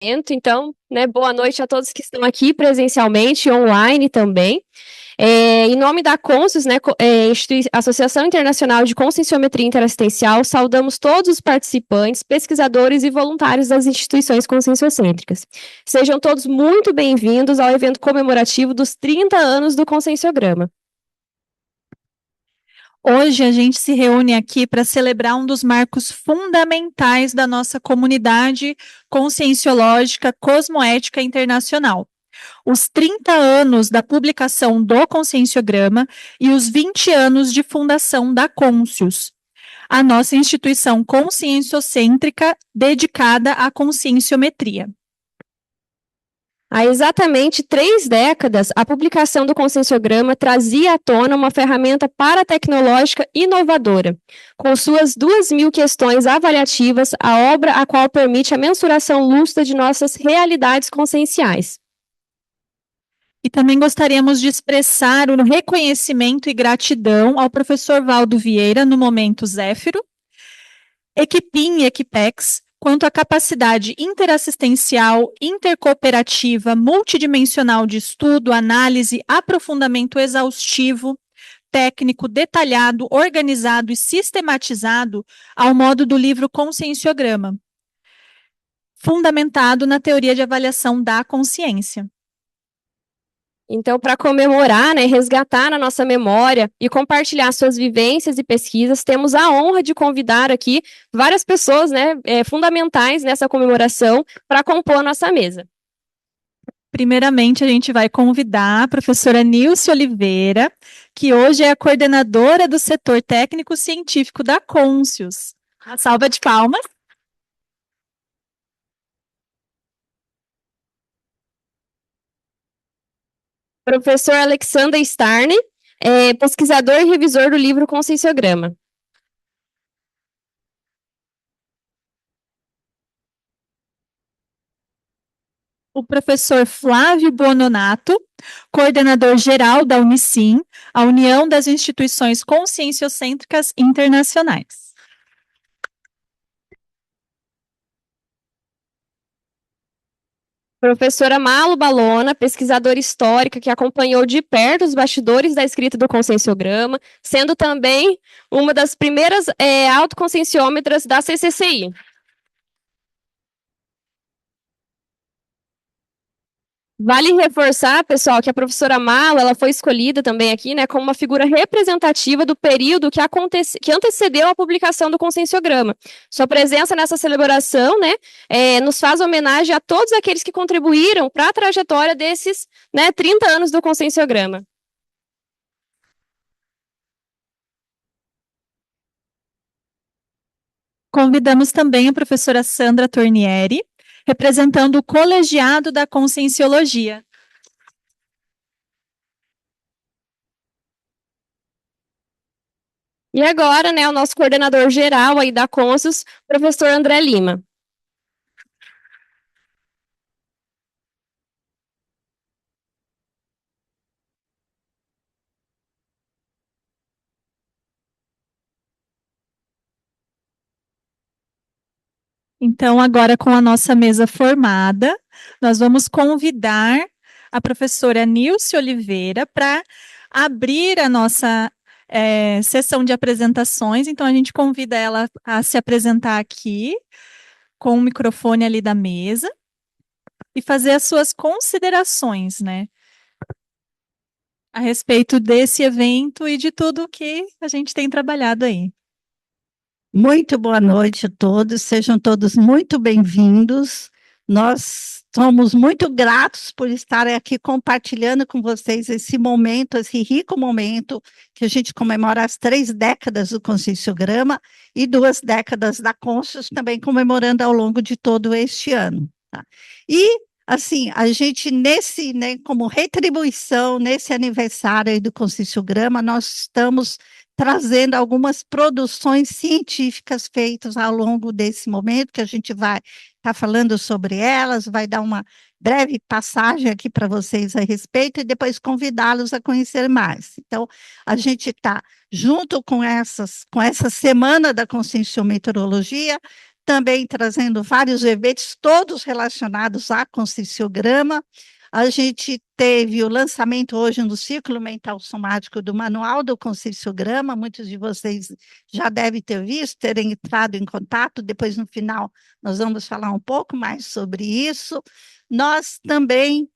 Então, né, boa noite a todos que estão aqui presencialmente e online também. Em nome da Consus, né, Associação Internacional de Conscienciometria Interassistencial, saudamos todos os participantes, pesquisadores e voluntários das instituições conscienciocêntricas. Sejam todos muito bem-vindos ao evento comemorativo dos 30 anos do Conscienciograma. Hoje a gente se reúne aqui para celebrar um dos marcos fundamentais da nossa comunidade conscienciológica cosmoética internacional. Os 30 anos da publicação do Conscienciograma e os 20 anos de fundação da Conscius, a nossa instituição conscienciocêntrica dedicada à conscienciometria. Há exatamente 3 décadas, a publicação do Conscienciograma trazia à tona uma ferramenta paratecnológica inovadora. Com suas 2.000 questões avaliativas, a obra a qual permite a mensuração lúcida de nossas realidades conscienciais. E também gostaríamos de expressar o reconhecimento e gratidão ao professor Valdo Vieira, no momento Zéfiro, Equipim e Equipex, quanto à capacidade interassistencial, intercooperativa, multidimensional de estudo, análise, aprofundamento exaustivo, técnico, detalhado, organizado e sistematizado ao modo do livro Conscienciograma, fundamentado na teoria de avaliação da consciência. Então, para comemorar, né, resgatar na nossa memória e compartilhar suas vivências e pesquisas, temos a honra de convidar aqui várias pessoas, né, fundamentais nessa comemoração para compor a nossa mesa. Primeiramente, a gente vai convidar a professora Nilce Oliveira, que hoje é a coordenadora do setor técnico-científico da Conscius. Uma salva de palmas. Professor Alexander Starne, pesquisador e revisor do livro Conscienciograma. O professor Flávio Bononato, coordenador geral da Unicim, a União das Instituições Conscienciocêntricas Internacionais. Professora Malu Balona, pesquisadora histórica que acompanhou de perto os bastidores da escrita do Conscienciograma, sendo também uma das primeiras autoconscienciômetras da CCCI. Vale reforçar, pessoal, que a professora Mala, ela foi escolhida também aqui, né, como uma figura representativa do período que antecedeu a publicação do Conscienciograma. Sua presença nessa celebração, né, nos faz homenagem a todos aqueles que contribuíram para a trajetória desses, né, 30 anos do Conscienciograma. Convidamos também a professora Sandra Tornieri, representando o colegiado da Conscienciologia. E agora, né, o nosso coordenador geral aí da Consus, professor André Lima. Então, agora com a nossa mesa formada, nós vamos convidar a professora Nilce Oliveira para abrir a nossa sessão de apresentações. Então, a gente convida ela a se apresentar aqui, com o microfone ali da mesa, e fazer as suas considerações, né? A respeito desse evento e de tudo que a gente tem trabalhado aí. Muito boa noite a todos, sejam todos muito bem-vindos. Nós somos muito gratos por estar aqui compartilhando com vocês esse momento, esse rico momento, que a gente comemora as 3 décadas do Conscienciograma e 2 décadas da Conscius, também comemorando ao longo de todo este ano. Tá? E, assim, a gente nesse, né, como retribuição, nesse aniversário aí do Conscienciograma, nós estamos trazendo algumas produções científicas feitas ao longo desse momento, que a gente vai estar falando sobre elas, vai dar uma breve passagem aqui para vocês a respeito e depois convidá-los a conhecer mais. Então, a gente está junto com essa semana da conscienciometeorologia, também trazendo vários eventos, todos relacionados a conscienciograma. A gente teve o lançamento hoje no Círculo Mental Somático do Manual do Conscienciograma, muitos de vocês já devem ter visto, terem entrado em contato, depois no final nós vamos falar um pouco mais sobre isso. Nós também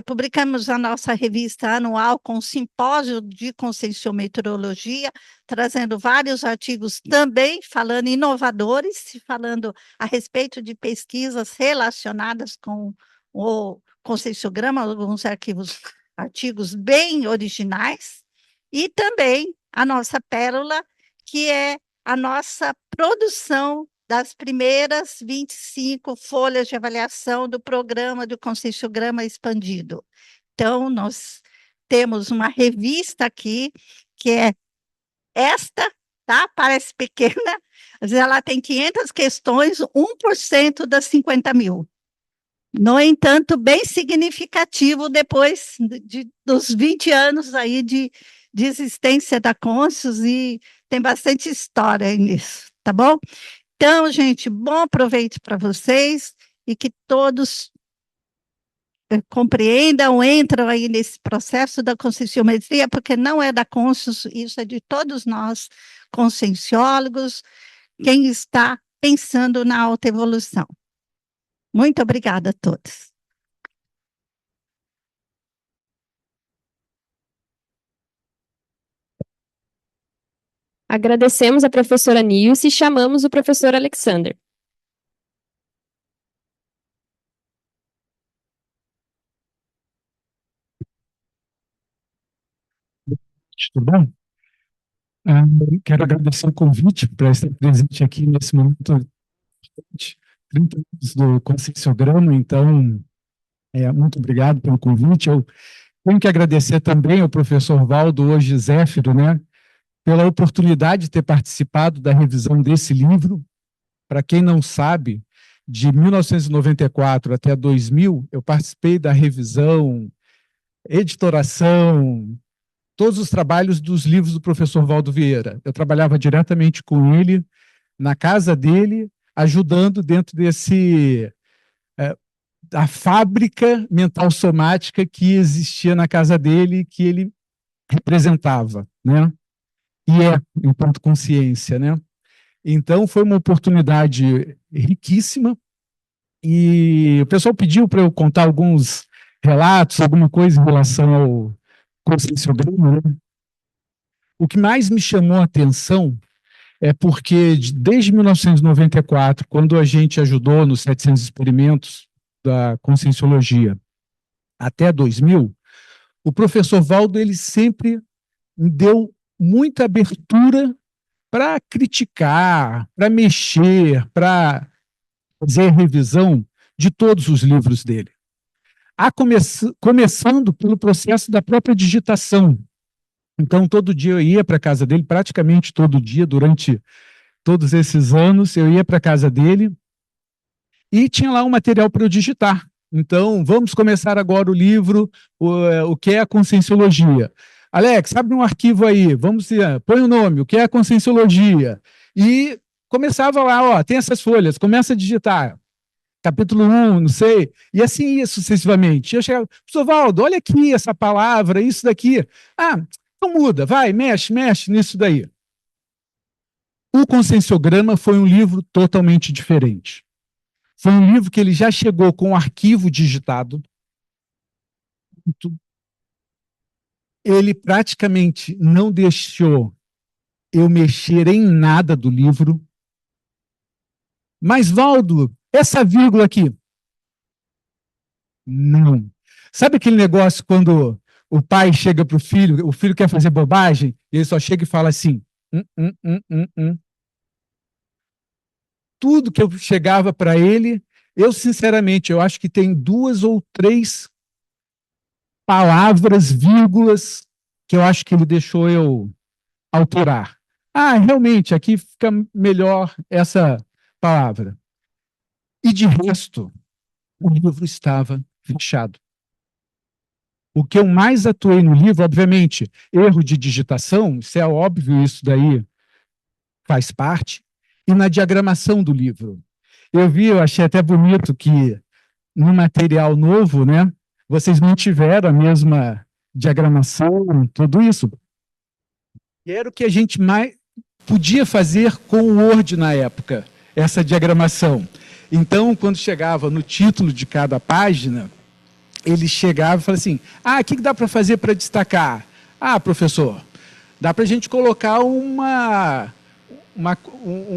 publicamos a nossa revista anual com simpósio de conscienciometrologia, trazendo vários artigos também falando inovadores, falando a respeito de pesquisas relacionadas com o conscienciograma, alguns artigos bem originais, e também a nossa pérola, que é a nossa produção das primeiras 25 folhas de avaliação do programa do conscienciograma expandido. Então, nós temos uma revista aqui, que é esta, tá? Parece pequena, mas ela tem 500 questões, 1% das 50 mil. No entanto, bem significativo depois dos 20 anos aí de existência da Conscius, e tem bastante história aí nisso, tá bom? Então, gente, bom proveito para vocês e que todos compreendam, entram aí nesse processo da conscienciometria, porque não é da Conscius, isso é de todos nós, conscienciólogos, quem está pensando na autoevolução. Muito obrigada a todos. Agradecemos a professora Nilce e chamamos o professor Alexander. Tudo bom? Quero agradecer o convite para estar presente aqui nesse momento, 30 anos do Conscienciograma, então, muito obrigado pelo convite. Eu tenho que agradecer também ao professor Valdo, hoje Zéfiro, né, pela oportunidade de ter participado da revisão desse livro. Para quem não sabe, de 1994 até 2000, eu participei da revisão, editoração, todos os trabalhos dos livros do professor Valdo Vieira. Eu trabalhava diretamente com ele, na casa dele, ajudando dentro da fábrica mental somática que existia na casa dele, que ele representava, né? E enquanto consciência, né? Então, foi uma oportunidade riquíssima, e o pessoal pediu para eu contar alguns relatos, alguma coisa em relação ao conscienciograma, né? O que mais me chamou a atenção é porque, desde 1994, quando a gente ajudou nos 700 experimentos da conscienciologia, até 2000, o professor Valdo, ele sempre me deu muita abertura para criticar, para mexer, para fazer a revisão de todos os livros dele. Começando pelo processo da própria digitação. Então, todo dia eu ia para a casa dele, praticamente todo dia, durante todos esses anos, eu ia para a casa dele e tinha lá um material para eu digitar. Então, vamos começar agora o livro, o que é a conscienciologia. Alex, abre um arquivo aí, põe o nome, o que é a conscienciologia. E começava lá, tem essas folhas, começa a digitar. Capítulo 1, não sei, e assim ia sucessivamente. Eu chegava, professor Valdo, olha aqui essa palavra, isso daqui. Então muda, vai, mexe nisso daí. O Conscienciograma foi um livro totalmente diferente. Foi um livro que ele já chegou com o arquivo digitado. Ele praticamente não deixou eu mexer em nada do livro. Mas, Valdo, essa vírgula aqui? Não. Sabe aquele negócio quando o pai chega para o filho quer fazer bobagem, e ele só chega e fala assim, Tudo que eu chegava para ele, sinceramente, eu acho que tem 2 ou 3 palavras, vírgulas, que eu acho que ele deixou eu alterar. Realmente, aqui fica melhor essa palavra. E de resto, o livro estava fechado. O que eu mais atuei no livro, obviamente, erro de digitação, isso é óbvio, isso daí faz parte. e na diagramação do livro. Eu achei até bonito que no material novo, né, vocês mantiveram a mesma diagramação, tudo isso. E era o que a gente mais podia fazer com o Word na época, essa diagramação. Então, quando chegava no título de cada página, ele chegava e falava assim, o que dá para fazer para destacar? Professor, dá para a gente colocar um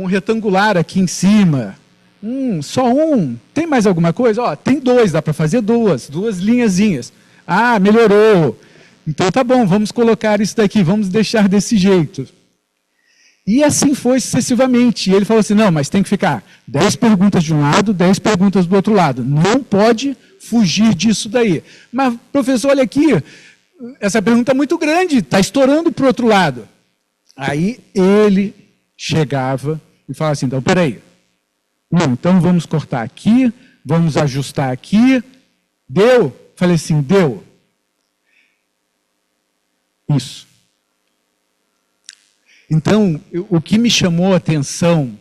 retangular aqui em cima. Só um. Tem mais alguma coisa? Tem dois, dá para fazer duas linhazinhas. Melhorou. Então tá bom, vamos colocar isso daqui, vamos deixar desse jeito. E assim foi sucessivamente. E ele falou assim, não, mas tem que ficar 10 perguntas de um lado, 10 perguntas do outro lado. Não pode fugir disso daí. Mas, professor, olha aqui, essa pergunta é muito grande, está estourando para o outro lado. Aí ele chegava e falava assim, então, peraí. Não, então vamos cortar aqui, vamos ajustar aqui. Deu? Falei assim, deu. Isso. Então, o que me chamou a atenção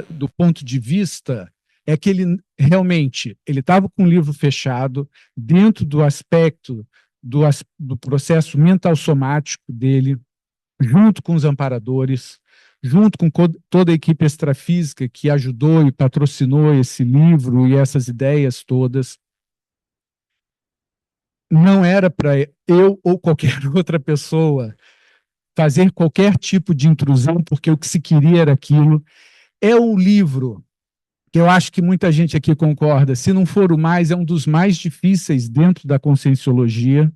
do ponto de vista é que ele realmente estava com o livro fechado dentro do aspecto do processo mental somático dele, junto com os amparadores, junto com toda a equipe extrafísica que ajudou e patrocinou esse livro e essas ideias todas. Não era para eu ou qualquer outra pessoa fazer qualquer tipo de intrusão, porque o que se queria era aquilo. É um livro que eu acho que muita gente aqui concorda, se não for o mais, é um dos mais difíceis dentro da conscienciologia,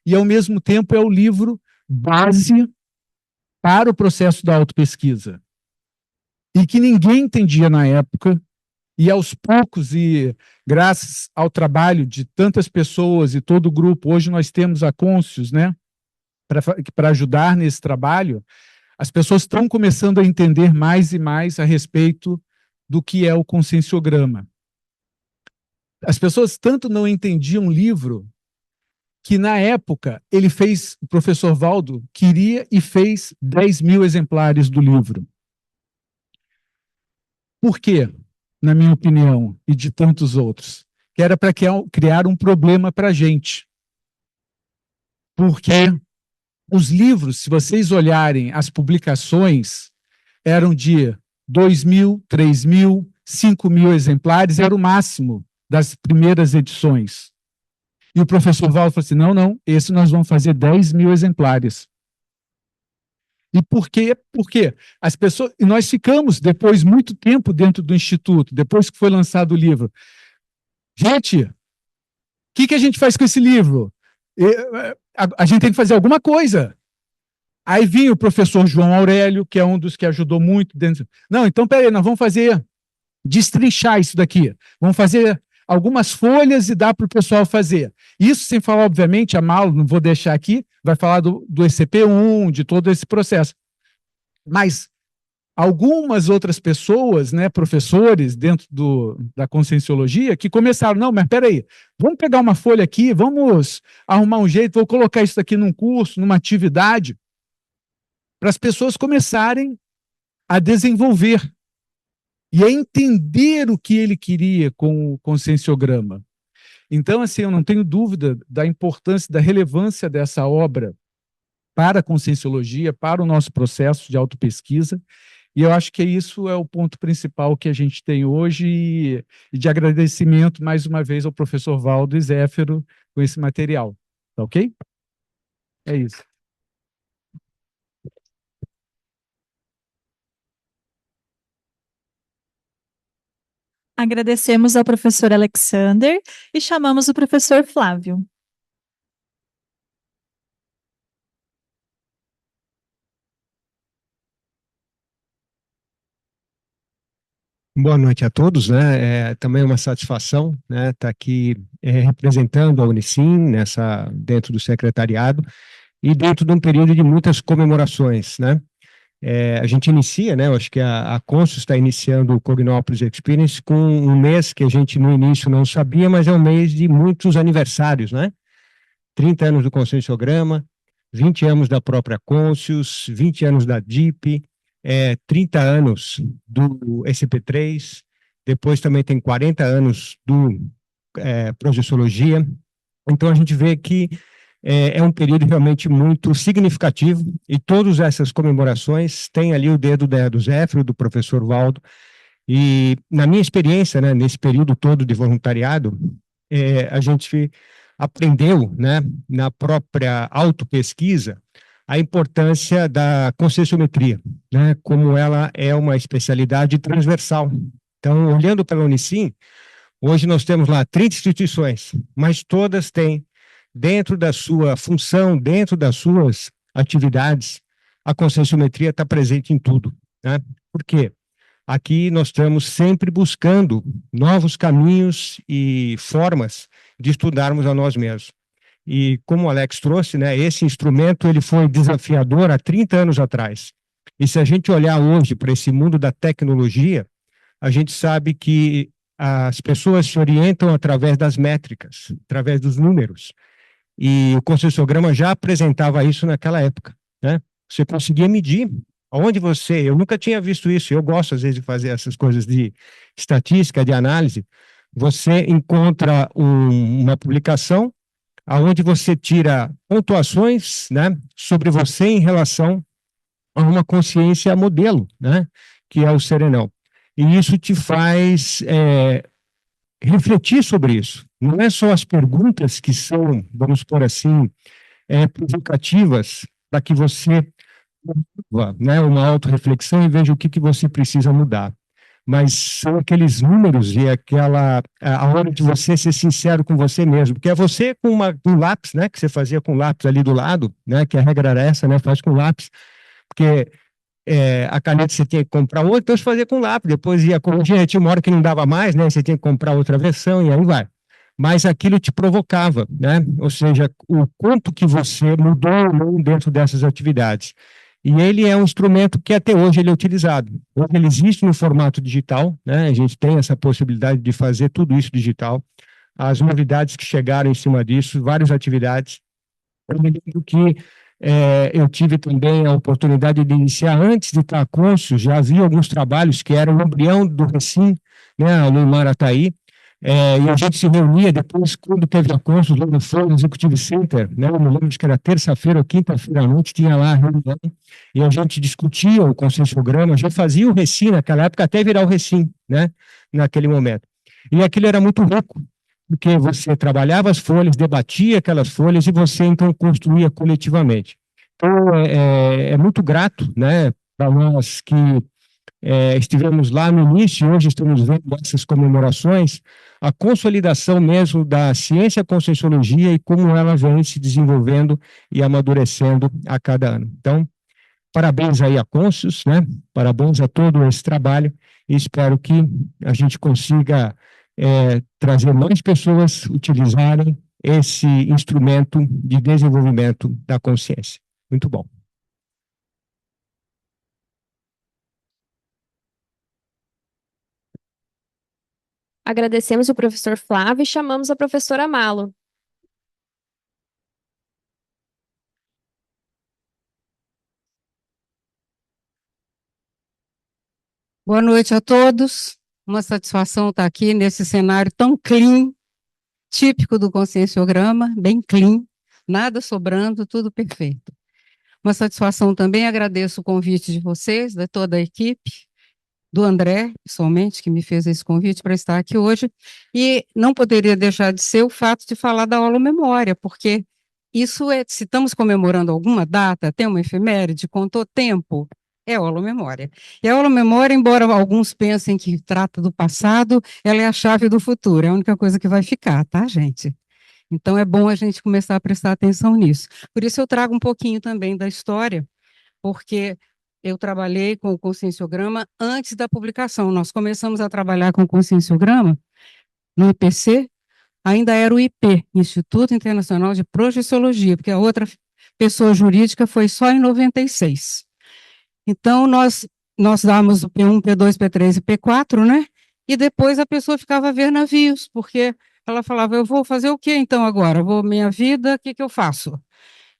e ao mesmo tempo é o livro base para o processo da autopesquisa. E que ninguém entendia na época, e aos poucos, e graças ao trabalho de tantas pessoas e todo o grupo, hoje nós temos a Conscius, né, para ajudar nesse trabalho, as pessoas estão começando a entender mais e mais a respeito do que é o conscienciograma. As pessoas tanto não entendiam o livro, que na época o professor Valdo queria e fez 10.000 exemplares do livro. Por quê? Na minha opinião, e de tantos outros, que era para criar um problema para a gente. Porque os livros, se vocês olharem as publicações, eram de 2.000, 3.000, 5.000 exemplares, era o máximo das primeiras edições. E o professor Valdo falou assim, não, esse nós vamos fazer 10.000 exemplares. E por quê? Porque as pessoas, e nós ficamos depois muito tempo dentro do Instituto, depois que foi lançado o livro. Gente, o que a gente faz com esse livro? A gente tem que fazer alguma coisa. Aí vinha o professor João Aurélio, que é um dos que ajudou muito dentro. Não, então peraí, nós vamos destrinchar isso daqui. Vamos fazer algumas folhas e dar para o pessoal fazer. Isso sem falar, obviamente, a Malu, não vou deixar aqui, vai falar do ECP1, de todo esse processo. Mas algumas outras pessoas, né, professores dentro da conscienciologia, que começaram, não, mas peraí, vamos pegar uma folha aqui, vamos arrumar um jeito, vou colocar isso aqui num curso, numa atividade, para as pessoas começarem a desenvolver e a entender o que ele queria com o conscienciograma. Então, assim, eu não tenho dúvida da importância, da relevância dessa obra para a conscienciologia, para o nosso processo de autopesquisa, e eu acho que isso é o ponto principal que a gente tem hoje, e de agradecimento, mais uma vez, ao professor Valdo e Zéfiro com esse material. Tá ok? É isso. Agradecemos ao professor Alexander e chamamos o professor Flávio. Boa noite a todos, né? Também é uma satisfação, né, estar aqui representando a Unicim dentro do secretariado e dentro de um período de muitas comemorações, né? A gente inicia, né? Eu acho que a Conscius está iniciando o Cognópolis Experience com um mês que a gente no início não sabia, mas é um mês de muitos aniversários, né? 30 anos do Conscienciograma, 20 anos da própria Conscius, 20 anos da DIP, 30 anos do SCP-3, depois também tem 40 anos do Projeciologia. Então, a gente vê que é um período realmente muito significativo, e todas essas comemorações têm ali o dedo do Zéfiro, do professor Valdo, e na minha experiência, né, nesse período todo de voluntariado, a gente aprendeu, né, na própria autopesquisa, a importância da conscienciometria, né, como ela é uma especialidade transversal. Então, olhando para a Unicim, hoje nós temos lá 30 instituições, mas todas têm, dentro da sua função, dentro das suas atividades, a conscienciometria está presente em tudo, né? Por quê? Aqui nós estamos sempre buscando novos caminhos e formas de estudarmos a nós mesmos. E como o Alex trouxe, né, esse instrumento ele foi desafiador há 30 anos atrás. E se a gente olhar hoje para esse mundo da tecnologia, a gente sabe que as pessoas se orientam através das métricas, através dos números. E o conscienciograma já apresentava isso naquela época, né? Você conseguia medir onde eu nunca tinha visto isso, eu gosto às vezes de fazer essas coisas de estatística, de análise. Você encontra uma publicação onde você tira pontuações, né, sobre você em relação a uma consciência modelo, né, que é o Serenão. E isso te faz refletir sobre isso. Não é só as perguntas que são, vamos por assim, provocativas para que você, né, uma autorreflexão e veja o que você precisa mudar. Mas são aqueles números e a hora de você ser sincero com você mesmo, porque é você com um lápis, né, que você fazia com o lápis ali do lado, né, que a regra era essa, né, faz com lápis, porque a caneta você tinha que comprar outra, então você fazia com lápis, depois ia corrigir, tinha uma hora que não dava mais, né, você tinha que comprar outra versão e aí vai. Mas aquilo te provocava, né, ou seja, o quanto que você mudou ou não dentro dessas atividades. E ele é um instrumento que até hoje ele é utilizado. Hoje ele existe no formato digital, né, a gente tem essa possibilidade de fazer tudo isso digital. As novidades que chegaram em cima disso, várias atividades. Eu me lembro que eu tive também a oportunidade de iniciar, antes de estar cônscio, já havia alguns trabalhos que eram o embrião do Recim, né, no Marataí, e a gente se reunia depois, quando teve a cônscio, lá no Fórum Executive Center, né, eu me lembro que era terça-feira ou quinta-feira à noite, tinha lá a reunião, e a gente discutia o conscienciograma, já fazia o Recim naquela época, até virar o Recim, né, naquele momento. E aquilo era muito rico, porque você trabalhava as folhas, debatia aquelas folhas e você, então, construía coletivamente. Então, é muito grato, né, para nós que estivemos lá no início, e hoje estamos vendo essas comemorações, a consolidação mesmo da ciência conscienciologia e como ela vem se desenvolvendo e amadurecendo a cada ano. Então, parabéns aí a Conscius, né, parabéns a todo esse trabalho, e espero que a gente consiga trazer mais pessoas utilizarem esse instrumento de desenvolvimento da consciência. Muito bom. Agradecemos o professor Flávio e chamamos a professora Malo. Boa noite a todos. Uma satisfação estar aqui nesse cenário tão clean, típico do conscienciograma, bem clean, nada sobrando, tudo perfeito. Uma satisfação também, agradeço o convite de vocês, de toda a equipe, do André, pessoalmente, que me fez esse convite para estar aqui hoje, e não poderia deixar de ser o fato de falar da holomemória, porque isso se estamos comemorando alguma data, tem uma efeméride, contou tempo, é holomemória. E a holomemória, embora alguns pensem que trata do passado, ela é a chave do futuro, é a única coisa que vai ficar, tá, gente? Então, é bom a gente começar a prestar atenção nisso. Por isso, eu trago um pouquinho também da história, porque eu trabalhei com o conscienciograma antes da publicação. Nós começamos a trabalhar com o conscienciograma no IPC, ainda era o IP, Instituto Internacional de Projeciologia, porque a outra pessoa jurídica foi só em 96. Então, nós dávamos o P1, P2, P3 e P4, né? E depois a pessoa ficava a ver navios, porque ela falava, eu vou fazer o quê então agora? Minha vida, o que eu faço?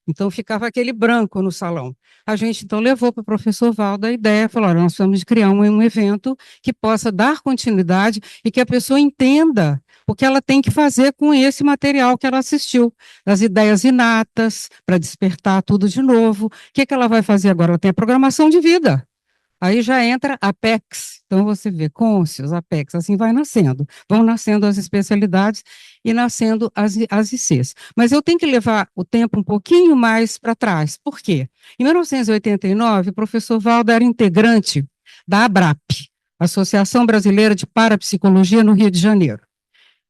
Então, ficava aquele branco no salão. A gente, então, levou para o professor Valdo a ideia, falou, olha, nós precisamos criar um evento que possa dar continuidade e que a pessoa entenda o que ela tem que fazer com esse material que ela assistiu, as ideias inatas, para despertar tudo de novo. O que ela vai fazer agora? Ela tem a programação de vida. Aí já entra Apex, então você vê Conscius, Apex, assim vai nascendo, vão nascendo as especialidades e nascendo as ICs. Mas eu tenho que levar o tempo um pouquinho mais para trás, por quê? Em 1989, o professor Valdo era integrante da ABRAP, Associação Brasileira de Parapsicologia no Rio de Janeiro.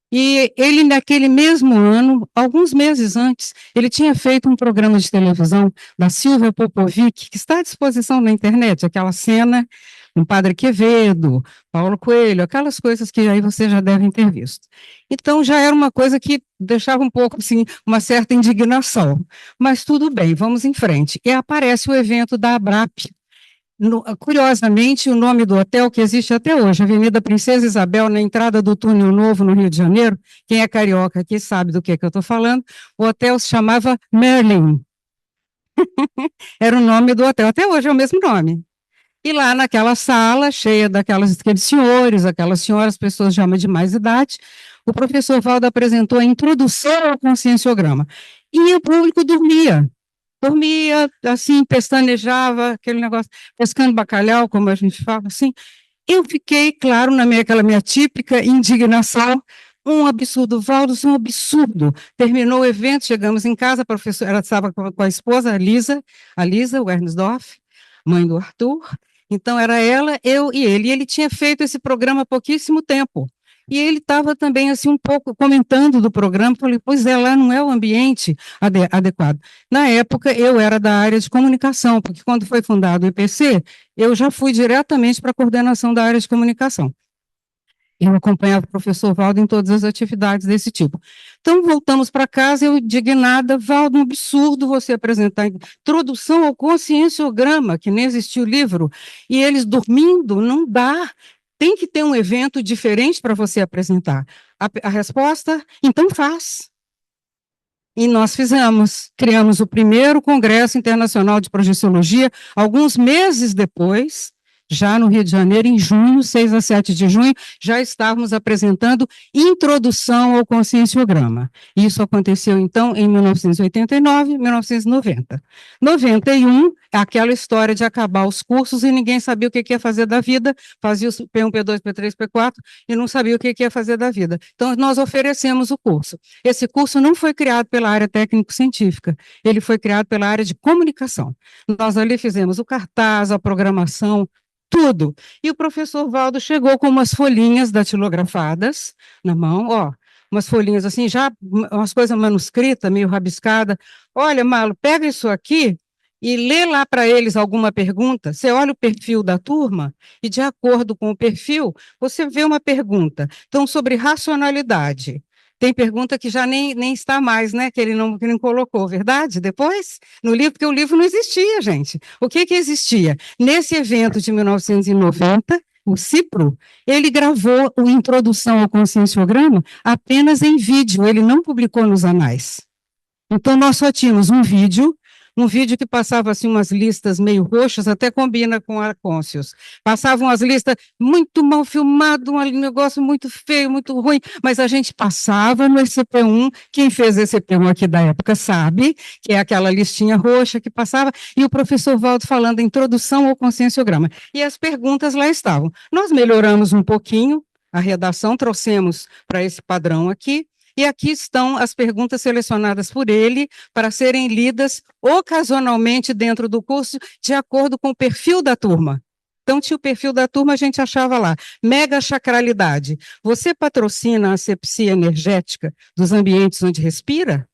E ele, naquele mesmo ano, alguns meses antes, ele tinha feito um programa de televisão da Silvia Popovic, que está à disposição na internet, aquela cena com Padre Quevedo, Paulo Coelho, aquelas coisas que aí vocês já devem ter visto. Então, já era uma coisa que deixava um pouco, assim, uma certa indignação. Mas tudo bem, vamos em frente. E aparece o evento da ABRAP. Curiosamente, o nome do hotel que existe até hoje, Avenida Princesa Isabel, na entrada do Túnel Novo, no Rio de Janeiro, quem é carioca aqui sabe do que eu estou falando, o hotel se chamava Merlin. Era o nome do hotel, até hoje é o mesmo nome. E lá naquela sala, cheia daqueles senhores, aquelas senhoras, pessoas já de mais idade, o professor Valdo apresentou a introdução ao conscienciograma. E o público dormia, assim, pestanejava, aquele negócio, pescando bacalhau, como a gente fala, assim. Eu fiquei, claro, aquela minha típica indignação, um absurdo, Valdo, um absurdo. Terminou o evento, chegamos em casa, a professora, ela estava com a esposa, a Lisa Wernsdorf, mãe do Arthur, então era ela, eu e ele. E ele tinha feito esse programa há pouquíssimo tempo. E ele estava também, assim, um pouco comentando do programa, falei, pois é, lá não é o ambiente adequado. Na época, eu era da área de comunicação, porque quando foi fundado o IPC, eu já fui diretamente para a coordenação da área de comunicação. Eu acompanhava o professor Valdo em todas as atividades desse tipo. Então, voltamos para casa, eu indignada, Valdo, um absurdo você apresentar introdução ao conscienciograma, que nem existia o livro, e eles dormindo, não dá. Tem que ter um evento diferente para você apresentar. A resposta, então faz. E nós fizemos, criamos o primeiro Congresso Internacional de Projeciologia, alguns meses depois, já no Rio de Janeiro, em junho, 6 a 7 de junho, já estávamos apresentando introdução ao conscienciograma. Isso aconteceu, então, em 1989, 1990. 91, aquela história de acabar os cursos e ninguém sabia o que ia fazer da vida, fazia o P1, P2, P3, P4 e não sabia o que ia fazer da vida. Então, nós oferecemos o curso. Esse curso não foi criado pela área técnico-científica, ele foi criado pela área de comunicação. Nós ali fizemos o cartaz, a programação, tudo. E o professor Valdo chegou com umas folhinhas datilografadas na mão, ó, umas folhinhas assim, já umas coisas manuscritas, meio rabiscada. Olha, Malo, pega isso aqui e lê lá para eles alguma pergunta. Você olha o perfil da turma e, de acordo com o perfil, você vê uma pergunta. Então, sobre racionalidade. Tem pergunta que já nem está mais, né? Que ele não colocou, verdade? Depois, no livro, porque o livro não existia, gente. O que existia? Nesse evento de 1990, o CIPRO, ele gravou a introdução ao conscienciograma apenas em vídeo, ele não publicou nos anais. Então, nós só tínhamos um vídeo que passava assim umas listas meio roxas, até combina com a Conscius. Passavam as listas muito mal filmado, um negócio muito feio, muito ruim, mas a gente passava no ECP1, quem fez ECP1 aqui da época sabe, que é aquela listinha roxa que passava, e o professor Valdo falando a introdução ao conscienciograma. E as perguntas lá estavam. Nós melhoramos um pouquinho a redação, trouxemos para esse padrão aqui, e aqui estão as perguntas selecionadas por ele para serem lidas ocasionalmente dentro do curso, de acordo com o perfil da turma. Então, tinha o perfil da turma, a gente achava lá. Mega chacralidade. Você patrocina a asepsia energética dos ambientes onde respira?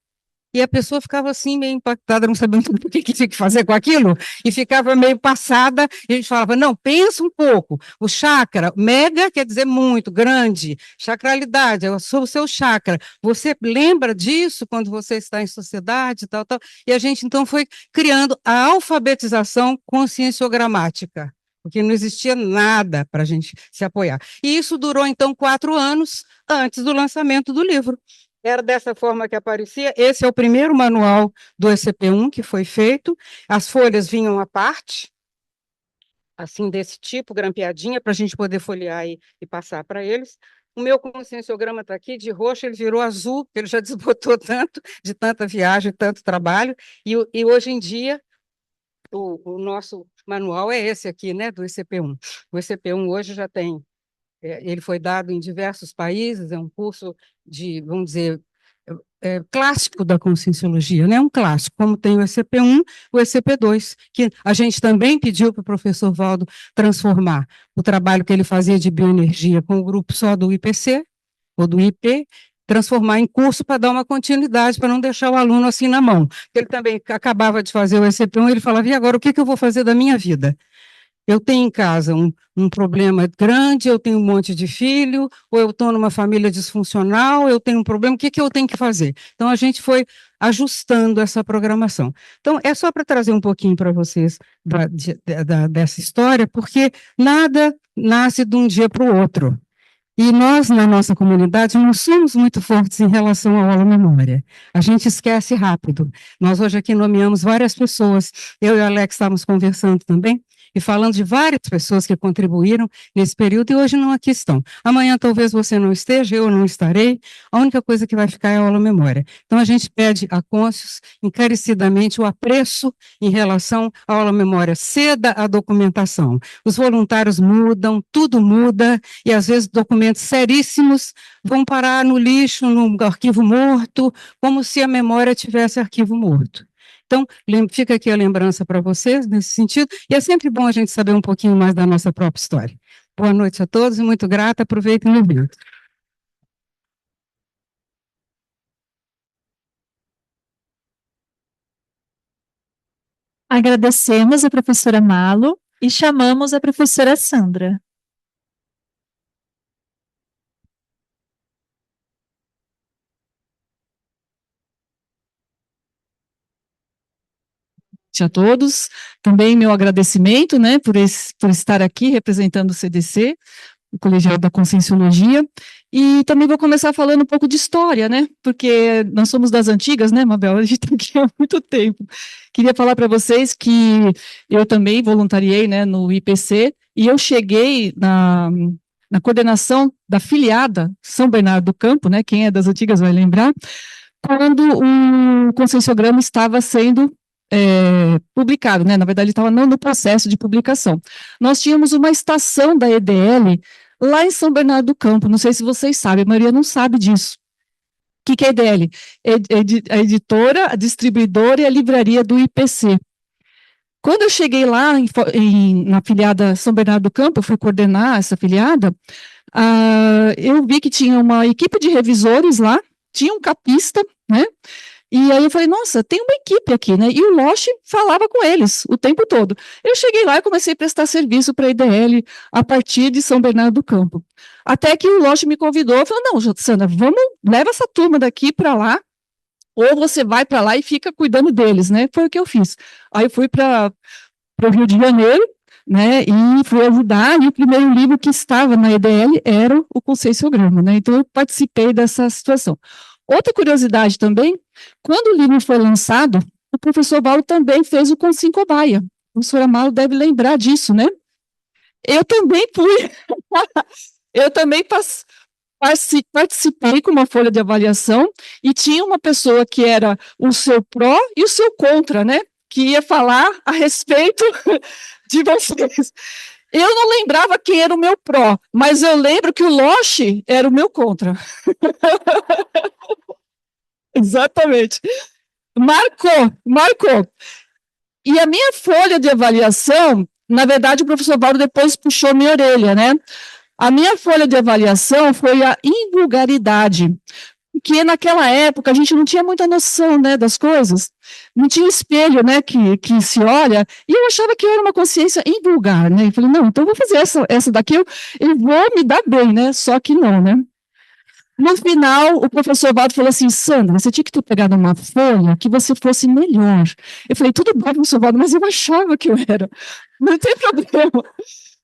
E a pessoa ficava assim, meio impactada, não sabendo o que tinha que fazer com aquilo, e ficava meio passada, e a gente falava, não, pensa um pouco, o chakra, mega quer dizer muito, grande, chacralidade, eu sou o seu chakra, você lembra disso quando você está em sociedade, tal, e a gente então foi criando a alfabetização conscienciogramática, porque não existia nada para a gente se apoiar. E isso durou então 4 anos antes do lançamento do livro. era dessa forma que aparecia. Esse é o primeiro manual do ECP1 que foi feito. As folhas vinham à parte, assim, desse tipo, grampeadinha, para a gente poder folhear e passar para eles. O meu conscienciograma está aqui, de roxo, ele virou azul, porque ele já desbotou tanto, de tanta viagem, tanto trabalho, e hoje em dia, o nosso manual é esse aqui, né, do ECP1. O ECP1 hoje já tem, ele foi dado em diversos países, é um curso de, vamos dizer, clássico da Conscienciologia, né? Um clássico, como tem o ECP1, o ECP2, que a gente também pediu para o professor Valdo transformar o trabalho que ele fazia de bioenergia com o grupo só do IPC, ou do IP, transformar em curso para dar uma continuidade, para não deixar o aluno assim na mão. Ele também acabava de fazer o ECP1, ele falava, e agora, o que eu vou fazer da minha vida? Eu tenho em casa um problema grande, eu tenho um monte de filho, ou eu estou numa família disfuncional, eu tenho um problema, o que eu tenho que fazer? Então, a gente foi ajustando essa programação. Então, é só para trazer um pouquinho para vocês dessa história, porque nada nasce de um dia para o outro. E nós, na nossa comunidade, não somos muito fortes em relação à aula-memória. A gente esquece rápido. Nós hoje aqui nomeamos várias pessoas, eu e o Alex estávamos conversando também, e falando de várias pessoas que contribuíram nesse período e hoje não aqui estão. Amanhã talvez você não esteja, eu não estarei, a única coisa que vai ficar é a aula-memória. Então a gente pede a Conscius encarecidamente o apreço em relação à aula-memória. Ceda a documentação. Os voluntários mudam, tudo muda, e às vezes documentos seríssimos vão parar no lixo, no arquivo morto, como se a memória tivesse arquivo morto. Então, fica aqui a lembrança para vocês, nesse sentido, e é sempre bom a gente saber um pouquinho mais da nossa própria história. Boa noite a todos, e muito grata, aproveitem o evento. Agradecemos a professora Malo e chamamos a professora Sandra. A todos, também meu agradecimento, né, por estar aqui representando o CDC, o Colegiado da Conscienciologia, e também vou começar falando um pouco de história, né, porque nós somos das antigas, né, Mabel, a gente está aqui há muito tempo. Queria falar para vocês que eu também voluntariei, né, no IPC, e eu cheguei na coordenação da filiada São Bernardo do Campo, né, quem é das antigas vai lembrar, quando o conscienciograma estava sendo publicado, né? Na verdade, ele estava no processo de publicação. Nós tínhamos uma estação da EDL lá em São Bernardo do Campo, não sei se vocês sabem, a maioria não sabe disso. O que é EDL? A editora, a distribuidora e a livraria do IPC. Quando eu cheguei lá na filiada São Bernardo do Campo, eu fui coordenar essa filiada, eu vi que tinha uma equipe de revisores lá, tinha um capista, né? E aí eu falei, nossa, tem uma equipe aqui, né? E o Loche falava com eles o tempo todo. Eu cheguei lá e comecei a prestar serviço para a IDL a partir de São Bernardo do Campo. Até que o Loche me convidou, eu falei, não, Sandra, leva essa turma daqui para lá, ou você vai para lá e fica cuidando deles, né? Foi o que eu fiz. Aí eu fui para o Rio de Janeiro, né, e fui ajudar, e o primeiro livro que estava na EDL era o Conscienciograma, né? Então eu participei dessa situação. Outra curiosidade também, quando o livro foi lançado, o professor Paulo também fez o Consim Cobaia. O professor Amaro deve lembrar disso, né? Eu também fui. Eu também participei com uma folha de avaliação e tinha uma pessoa que era o seu pró e o seu contra, né? Que ia falar a respeito de vocês. Eu não lembrava quem era o meu pró, mas eu lembro que o Loche era o meu contra. Exatamente. Marcou. E a minha folha de avaliação, na verdade, o professor Valdo depois puxou minha orelha, né? A minha folha de avaliação foi a invulgaridade, porque naquela época a gente não tinha muita noção, né, das coisas, não tinha um espelho, né, que se olha, e eu achava que eu era uma consciência invulgar, né, eu falei, não, então eu vou fazer essa daqui, eu vou me dar bem, né, só que não, né. No final, o professor Valdo falou assim, Sandra, você tinha que ter pegado uma folha que você fosse melhor. Eu falei, tudo bem, professor Valdo, mas eu achava que eu era, não tem problema.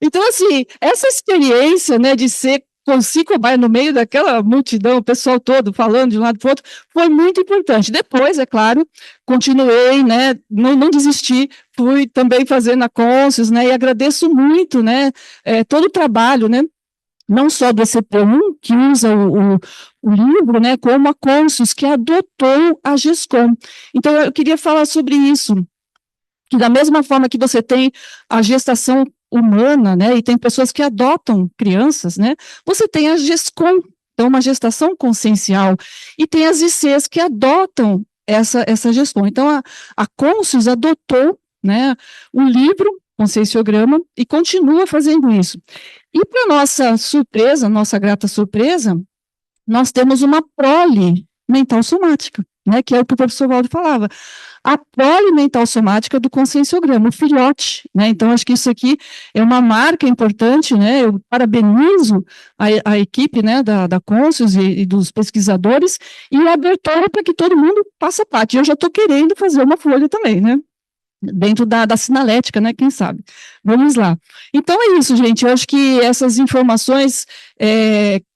Então, assim, essa experiência, né, de ser fosse cobaia no meio daquela multidão, o pessoal todo falando de um lado para o outro, foi muito importante. Depois, é claro, continuei, né, não desisti, fui também fazendo a Conscius, né, e agradeço muito, né, todo o trabalho, né, não só do ECP1, que usa o livro, né, como a Conscius, que adotou a GESCOM. Então, eu queria falar sobre isso, que da mesma forma que você tem a gestação humana, né, e tem pessoas que adotam crianças, né, você tem a GESCOM, então uma gestação consciencial, e tem as ICs que adotam essa gestão. Então, a Conscius adotou, né, o livro, Conscienciograma, e continua fazendo isso. E para nossa surpresa, nossa grata surpresa, nós temos uma prole mental somática, né, que é o que o professor Valdo falava. A prole mental somática do conscienciograma, o filhote, né, então acho que isso aqui é uma marca importante, né, eu parabenizo a equipe, né, da Conscius e dos pesquisadores, e a abertura para que todo mundo faça parte. Eu já estou querendo fazer uma folha também, né, dentro da sinalética, né, quem sabe. Vamos lá. Então é isso, gente, eu acho que essas informações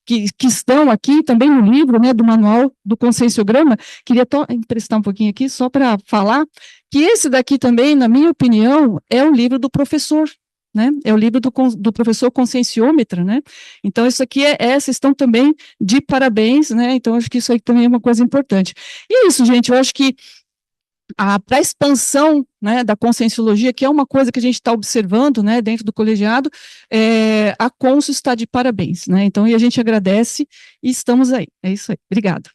que estão aqui também no livro, né, do manual do conscienciograma, queria emprestar um pouquinho aqui só para falar que esse daqui também, na minha opinião, é o livro do professor, né, é o livro do professor conscienciômetra, né, então isso aqui essas estão também de parabéns, né, então acho que isso aí também é uma coisa importante. E é isso, gente, eu acho que para a expansão, né, da conscienciologia, que é uma coisa que a gente está observando, né, dentro do colegiado, a Conscius está de parabéns, né, então, e a gente agradece e estamos aí, é isso aí, obrigada.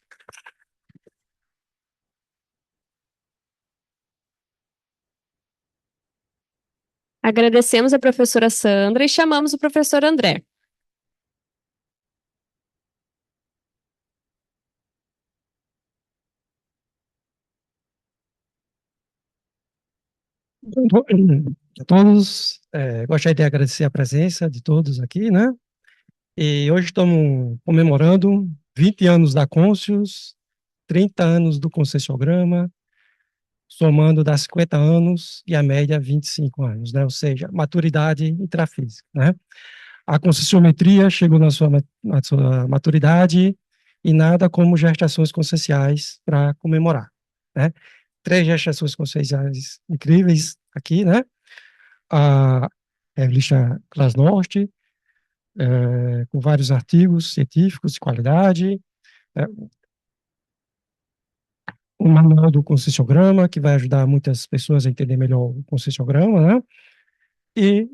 Agradecemos a professora Sandra e chamamos o professor André. A todos, gostaria de agradecer a presença de todos aqui, né? E hoje estamos comemorando 20 anos da Conscius, 30 anos do Conscienciograma, somando dá 50 anos e a média 25 anos, né? Ou seja, maturidade intrafísica, né? A conscienciometria chegou na sua maturidade e nada como gestações conscienciais para comemorar, né? 3 gestações conscienciais incríveis aqui, né? A revista Glasnost, com vários artigos científicos de qualidade, o manual do conscienciograma, que vai ajudar muitas pessoas a entender melhor o conscienciograma, né? E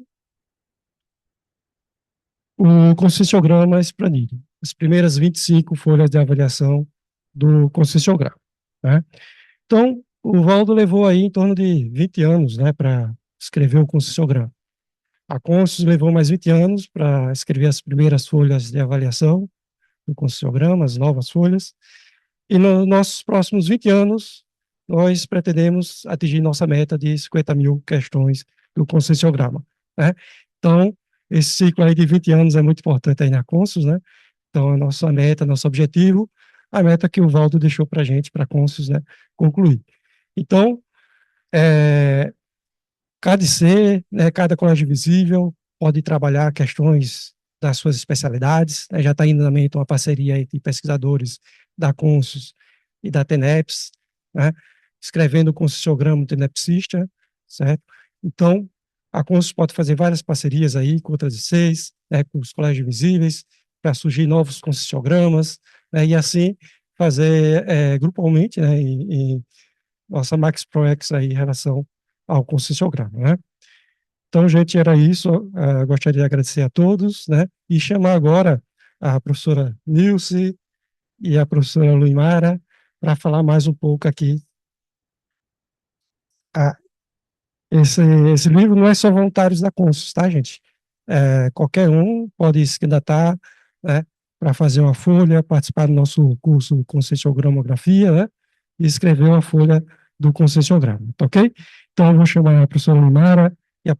o conscienciograma explanilho, as primeiras 25 folhas de avaliação do conscienciograma, né? Então, o Valdo levou aí em torno de 20 anos, né, para escrever o conscienciograma. A Conscius levou mais 20 anos para escrever as primeiras folhas de avaliação do conscienciograma, as novas folhas, e nos nossos próximos 20 anos, nós pretendemos atingir nossa meta de 50 mil questões do conscienciograma, né? Então, esse ciclo aí de 20 anos é muito importante aí na Conscius, né? Então, a nossa meta, nosso objetivo, a meta que o Valdo deixou para a gente, para a Conscius, né, concluir. Então, cada IC, né, cada colégio visível pode trabalhar questões das suas especialidades, né, já está indo também uma parceria entre pesquisadores da Conscius e da TENEPS, né, escrevendo o conscienciograma tenepsista, certo? Então, a Conscius pode fazer várias parcerias aí com outras ICs, né, com os colégios visíveis, para surgir novos conscienciogramas, né, e assim fazer grupalmente, né, em nossa Max ProX aí em relação ao conscienciograma, né? Então, gente, era isso. Gostaria de agradecer a todos, né? E chamar agora a professora Nilce e a professora Luimara para falar mais um pouco aqui. Esse livro não é só voluntários da Conscius, tá, gente? Qualquer um pode se candidatar, né, para fazer uma folha, participar do nosso curso Conscienciogramografia, né? E escrever uma folha do conscienciograma, tá ok? Então, eu vou chamar a professora Luimara e a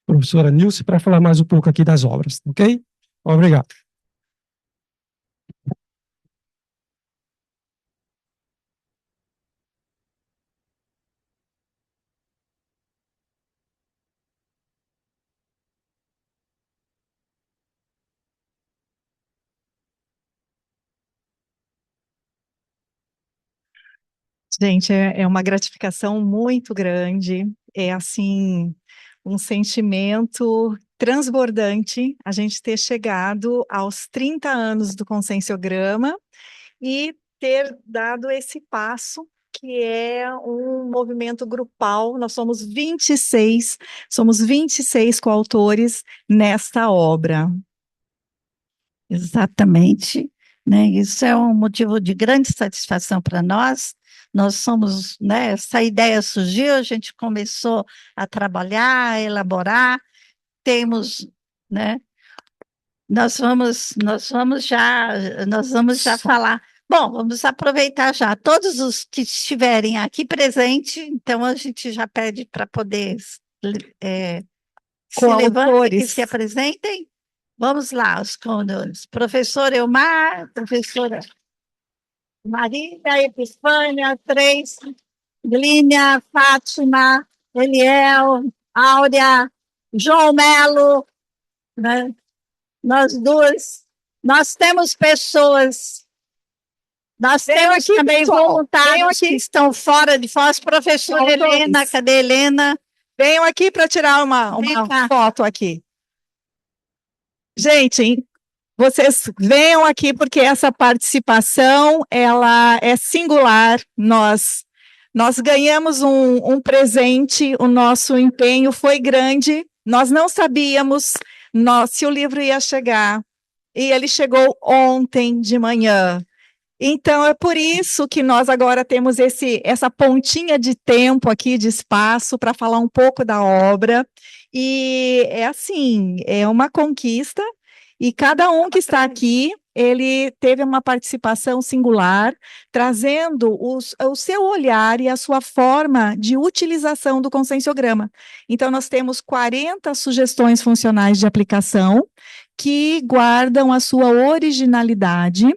professora Nilce para falar mais um pouco aqui das obras, ok? Obrigado. Gente, é uma gratificação muito grande, é assim, um sentimento transbordante a gente ter chegado aos 30 anos do Conscienciograma e ter dado esse passo, que é um movimento grupal. Nós somos 26 coautores nesta obra. Exatamente, né? Isso é um motivo de grande satisfação para nós. Nós somos, né? Essa ideia surgiu, a gente começou a trabalhar, a elaborar, temos, né? Nós vamos já falar. Bom, vamos aproveitar já. Todos os que estiverem aqui presentes, então a gente já pede para poder se levantem e se apresentem. Vamos lá, os condores. Professor Elmar, professora Maria, Epifânia, Tracy, Glínia, Fátima, Eliel, Áurea, João Melo, né? Nós duas, nós temos pessoas, nós temos também voluntários que estão fora de Foz. Professora Helena, cadê Helena? Venham aqui para tirar uma foto aqui. Gente, vocês venham aqui porque essa participação, ela é singular. Nós ganhamos um presente, o nosso empenho foi grande. Nós não sabíamos se o livro ia chegar, e ele chegou ontem de manhã. Então, é por isso que nós agora temos essa pontinha de tempo aqui, de espaço, para falar um pouco da obra. E é assim, é uma conquista, e cada um que está aqui, ele teve uma participação singular, trazendo o seu olhar e a sua forma de utilização do conscienciograma. Então, nós temos 40 sugestões funcionais de aplicação, que guardam a sua originalidade,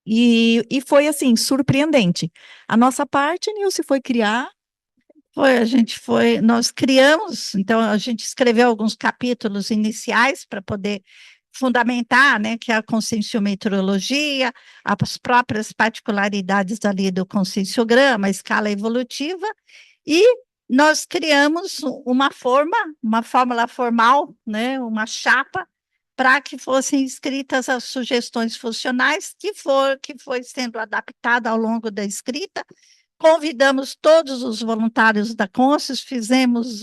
e foi, assim, surpreendente. A nossa parte, Nilce, foi criar. Nós criamos, então a gente escreveu alguns capítulos iniciais para poder fundamentar, né, que é a conscienciometrologia, as próprias particularidades ali do conscienciograma, a escala evolutiva, e nós criamos uma fórmula formal, né, uma chapa, para que fossem escritas as sugestões funcionais, que foi sendo adaptada ao longo da escrita. Convidamos todos os voluntários da Conscius, fizemos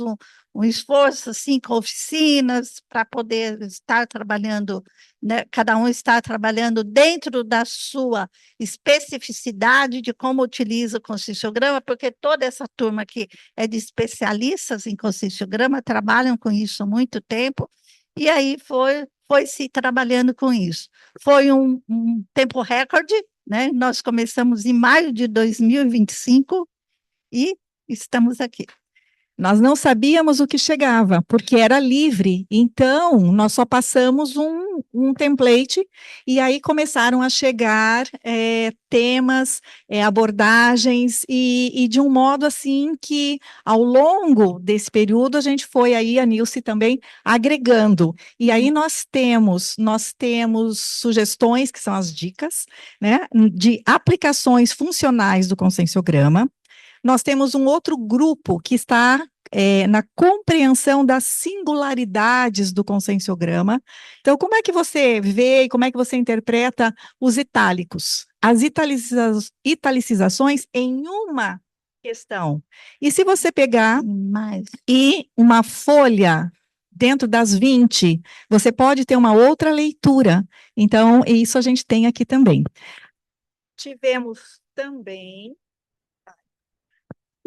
um esforço, assim, com oficinas, para poder estar trabalhando, né, cada um estar trabalhando dentro da sua especificidade de como utiliza o conscienciograma, porque toda essa turma que é de especialistas em conscienciograma trabalham com isso há muito tempo, e aí foi-se trabalhando com isso. Foi um tempo recorde, né? Nós começamos em maio de 2025 e estamos aqui. Nós não sabíamos o que chegava, porque era livre, então nós só passamos um template, e aí começaram a chegar temas, abordagens, e de um modo assim que, ao longo desse período, a gente foi aí, a Nilce também, agregando. E aí nós temos sugestões, que são as dicas, né, de aplicações funcionais do conscienciograma. Nós temos um outro grupo que está na compreensão das singularidades do conscienciograma. Então, como é que você vê e como é que você interpreta os itálicos? As italicizações em uma questão. E se você pegar e uma folha dentro das 20, você pode ter uma outra leitura. Então, isso a gente tem aqui também. Tivemos também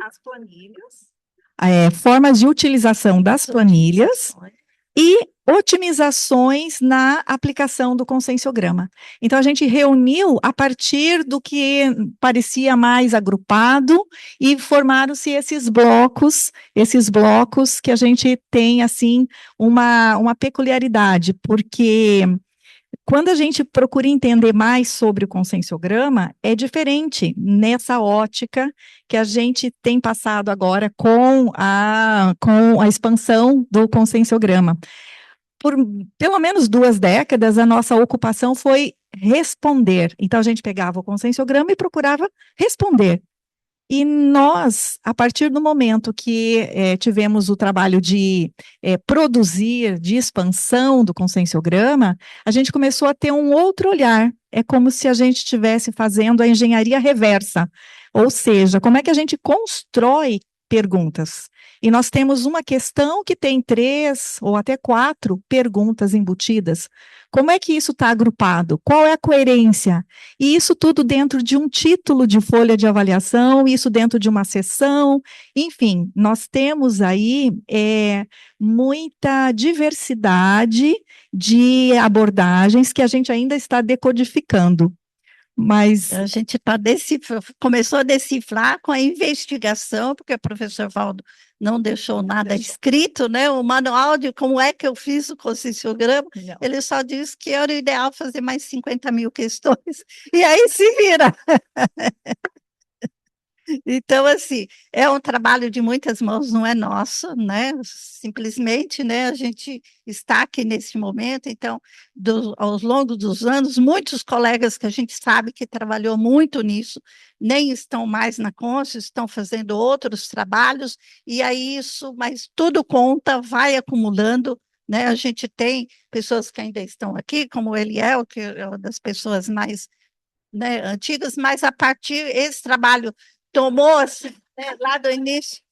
as planilhas, formas de utilização das planilhas e otimizações na aplicação do conscienciograma. Então, a gente reuniu a partir do que parecia mais agrupado, e formaram-se esses blocos que a gente tem, assim, uma peculiaridade, porque quando a gente procura entender mais sobre o conscienciograma, é diferente nessa ótica que a gente tem passado agora com a expansão do conscienciograma. Por pelo menos 2 décadas, a nossa ocupação foi responder. Então, a gente pegava o conscienciograma e procurava responder. E nós, a partir do momento que tivemos o trabalho de produzir, de expansão do conscienciograma, a gente começou a ter um outro olhar. É como se a gente estivesse fazendo a engenharia reversa. Ou seja, como é que a gente constrói perguntas? E nós temos uma questão que tem 3 ou até 4 perguntas embutidas. Como é que isso está agrupado? Qual é a coerência? E isso tudo dentro de um título de folha de avaliação, isso dentro de uma sessão, enfim, nós temos aí muita diversidade de abordagens que a gente ainda está decodificando. Mas a gente começou a decifrar com a investigação, porque o professor Valdo não deixou nada escrito, né? O manual de como é que eu fiz o conscienciograma, ele só disse que era o ideal fazer mais 50 mil questões, e aí se vira. Então, assim, é um trabalho de muitas mãos, não é nosso, né? Simplesmente, né, a gente está aqui nesse momento, então, ao longo dos anos, muitos colegas que a gente sabe que trabalhou muito nisso, nem estão mais na Conscius, estão fazendo outros trabalhos, e aí isso, mas tudo conta, vai acumulando, né? A gente tem pessoas que ainda estão aqui, como o Eliel, que é uma das pessoas mais, né, antigas, mas a partir esse trabalho tomou, né, lá do início,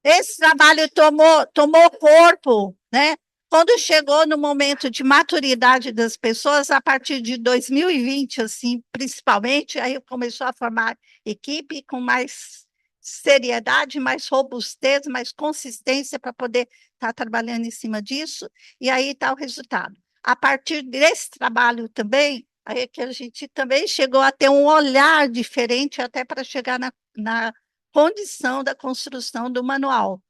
esse trabalho tomou corpo, né? Quando chegou no momento de maturidade das pessoas, a partir de 2020, assim, principalmente, aí começou a formar equipe com mais seriedade, mais robustez, mais consistência para poder estar trabalhando em cima disso, e aí está o resultado. A partir desse trabalho também, aí é que a gente também chegou a ter um olhar diferente até para chegar na condição da construção do manual.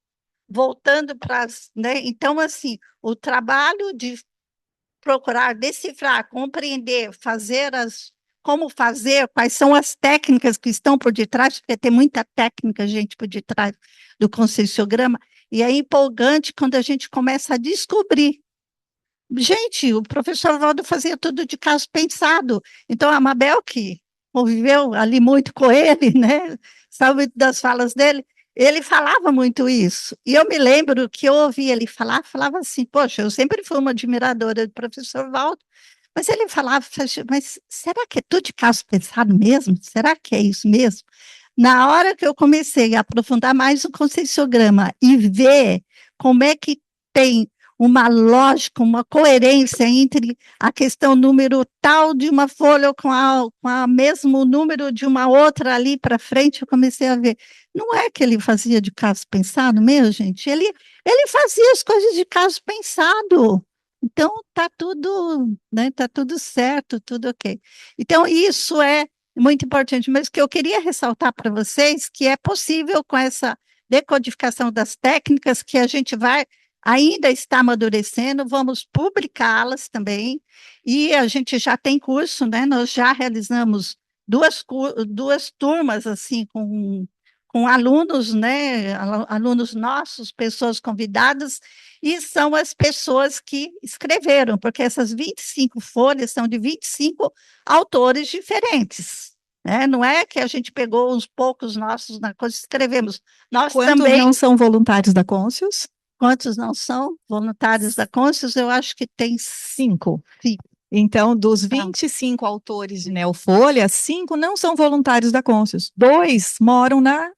Voltando para as, né? Então, assim, o trabalho de procurar decifrar, compreender, como fazer, quais são as técnicas que estão por detrás, porque tem muita técnica, gente, por detrás do conscienciograma, e é empolgante quando a gente começa a descobrir. Gente, o professor Valdo fazia tudo de caso pensado. Então, a Mabel, que conviveu ali muito com ele, né? Sabe das falas dele, ele falava muito isso. E eu me lembro que eu ouvi ele falava assim, poxa, eu sempre fui uma admiradora do professor Valdo, mas ele falava, mas será que é tudo de caso pensado mesmo? Será que é isso mesmo? Na hora que eu comecei a aprofundar mais o conscienciograma e ver como é que tem uma lógica, uma coerência entre a questão número tal de uma folha com a mesmo número de uma outra ali para frente, eu comecei a ver. Não é que ele fazia de caso pensado mesmo, gente? Ele fazia as coisas de caso pensado. Então, está tudo, né, tá tudo certo, tudo ok. Então, isso é muito importante, mas o que eu queria ressaltar para vocês, que é possível com essa decodificação das técnicas que a gente ainda está amadurecendo, vamos publicá-las também, e a gente já tem curso, né? Nós já realizamos duas turmas, assim, com alunos, né? Alunos nossos, pessoas convidadas, e são as pessoas que escreveram, porque essas 25 folhas são de 25 autores diferentes. Né? Não é que a gente pegou uns poucos nossos na coisa, escrevemos. Nós quantos também não são voluntários da Conscius? Quantos não são voluntários da Conscius? Eu acho que tem 5. Então, dos 25 autores de Neofolha, 5 não são voluntários da Conscius. 2 moram na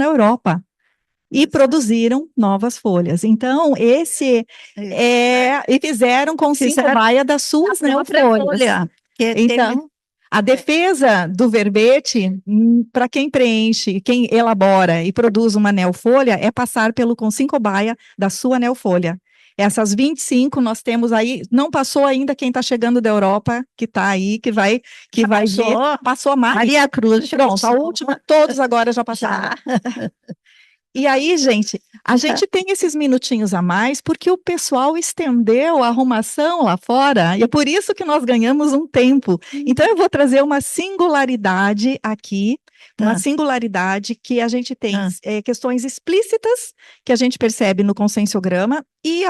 Europa e produziram novas folhas. Então, e fizeram com 5 baia das suas Neofolhas. Então, a defesa do verbete, para quem preenche, quem elabora e produz uma neofolha, é passar pelo com 5 baia da sua neofolha. Essas 25 nós temos aí, não passou ainda quem está chegando da Europa, que está aí, que vai ver, passou mais. Maria Cruz. Pronto, a última, todos agora já passaram. E aí, gente, a gente tem esses minutinhos a mais porque o pessoal estendeu a arrumação lá fora, e é por isso que nós ganhamos um tempo. Então, eu vou trazer uma singularidade aqui, uma singularidade que a gente tem questões explícitas que a gente percebe no conscienciograma e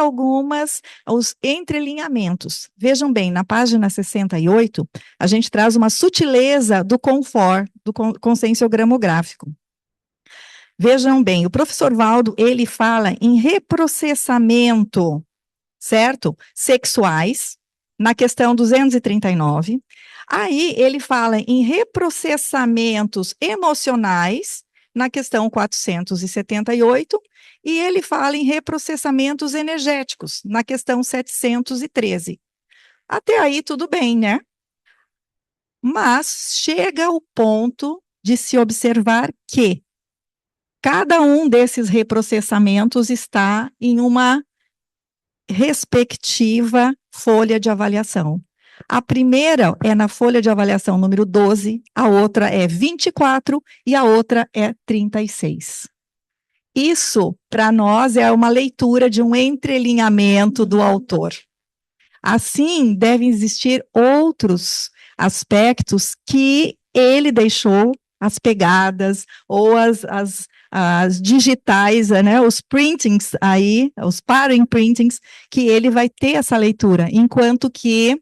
os entrelinhamentos. Vejam bem, na página 68, a gente traz uma sutileza do confort do conscienciogramográfico. Vejam bem, o professor Valdo, ele fala em reprocessamento, certo? Sexuais, na questão 239. Aí ele fala em reprocessamentos emocionais, na questão 478, e ele fala em reprocessamentos energéticos, na questão 713. Até aí tudo bem, né? Mas chega o ponto de se observar que cada um desses reprocessamentos está em uma respectiva folha de avaliação. A primeira é na folha de avaliação número 12, a outra é 24 e a outra é 36. Isso, para nós, é uma leitura de um entrelinhamento do autor. Assim, devem existir outros aspectos que ele deixou, as pegadas ou as digitais, né, os printings aí, os printings, que ele vai ter essa leitura, enquanto que